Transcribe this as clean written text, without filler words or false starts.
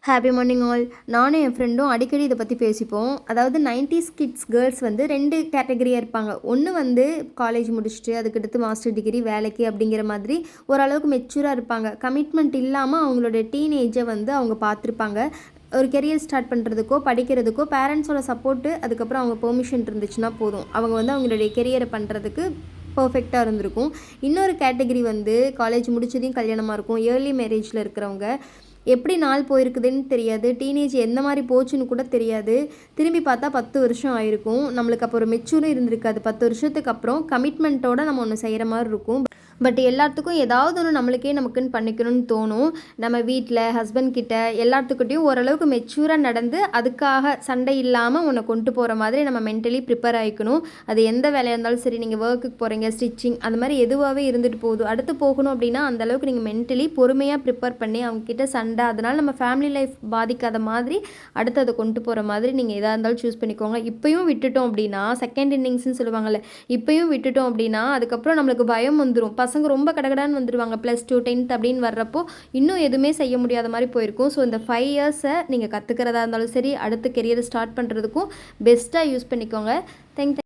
Happy morning all. நானும் என் ஃப்ரெண்டும் அடிக்கடி இதை பற்றி பேசிப்போம். அதாவது 90s கிட்ஸ் கேர்ள்ஸ் வந்து 2 கேட்டகரியாக இருப்பாங்க. ஒன்று வந்து காலேஜ் முடிச்சுட்டு அதுக்கடுத்து மாஸ்டர் டிகிரி வேலைக்கு அப்படிங்கிற மாதிரி ஓரளவுக்கு மெச்சூராக இருப்பாங்க. கமிட்மெண்ட் இல்லாமல் அவங்களோட டீனேஜை வந்து அவங்க பார்த்துருப்பாங்க. ஒரு கெரியர் ஸ்டார்ட் பண்ணுறதுக்கோ படிக்கிறதுக்கோ பேரண்ட்ஸோட சப்போர்ட்டு அதுக்கப்புறம் அவங்க பெர்மிஷன் இருந்துச்சுன்னா போதும். அவங்க வந்து அவங்களுடைய கெரியரை பண்ணுறதுக்கு பர்ஃபெக்டாக இருந்திருக்கும். இன்னொரு கேட்டகரி வந்து காலேஜ் முடிச்சதையும் கல்யாணமாக இருக்கும். ஏர்லி மேரேஜில் இருக்கிறவங்க எப்படி நாள் போயிருக்குதுன்னு தெரியாது. டீனேஜ் எந்த மாதிரி போச்சுன்னு கூட தெரியாது. திரும்பி பார்த்தா 10 வருஷம் ஆயிருக்கும். நம்மளுக்கு அப்போ ஒரு மெச்சூரும் இருந்திருக்காது. 10 வருஷத்துக்கு அப்புறம் கமிட்மெண்ட்டோடு நம்ம ஒன்று செய்கிற மாதிரி இருக்கும். பட் எல்லாத்துக்கும் ஏதாவது ஒன்று நமக்குன்னு பண்ணிக்கணும்னு தோணும். நம்ம வீட்டில் ஹஸ்பண்ட் கிட்ட எல்லாத்துக்கிட்டையும் ஓரளவுக்கு மெச்சூராக நடந்து அதுக்காக சண்டை இல்லாமல் உன்னை கொண்டு போகிற மாதிரி நம்ம மென்டலி ப்ரிப்பேர் ஆகிக்கணும். அது எந்த வேலையாக இருந்தாலும் சரி, நீங்கள் ஒர்க்குக்கு போகிறீங்க, ஸ்டிச்சிங் அந்த மாதிரி எதுவாகவே இருந்துட்டு போகுது. அடுத்து போகணும் அப்படின்னா அந்தளவுக்கு நீங்கள் மென்டலி பொறுமையாக ப்ரிப்பேர் பண்ணி அவங்கக்கிட்ட சண்டை அதனால் நம்ம ஃபேமிலி லைஃப் பாதிக்காத மாதிரி அடுத்து அதை கொண்டு போகிற மாதிரி நீங்கள் எதாக இருந்தாலும் சூஸ் பண்ணிக்கோங்க. இப்போயும் விட்டுட்டோம் அப்படின்னா செகண்ட் இன்னிங்ஸ்னு சொல்லுவாங்கள்ல, இப்போயும் விட்டுட்டோம் அப்படின்னா அதுக்கப்புறம் நம்மளுக்கு பயம் வந்துடும். பசங்க ரொம்ப கடகடான்னு வந்துடுவாங்க. +2 10th அப்படின்னு வர்றப்போ இன்னும் எதுவுமே செய்ய முடியாத மாதிரி போயிருக்கும். ஸோ இந்த 5 இயர்ஸை நீங்கள் கற்றுக்கிறதா இருந்தாலும் சரி, அடுத்து கெரியரை ஸ்டார்ட் பண்ணுறதுக்கும் பெஸ்ட்டாக யூஸ் பண்ணிக்கோங்க. தேங்க்யூ.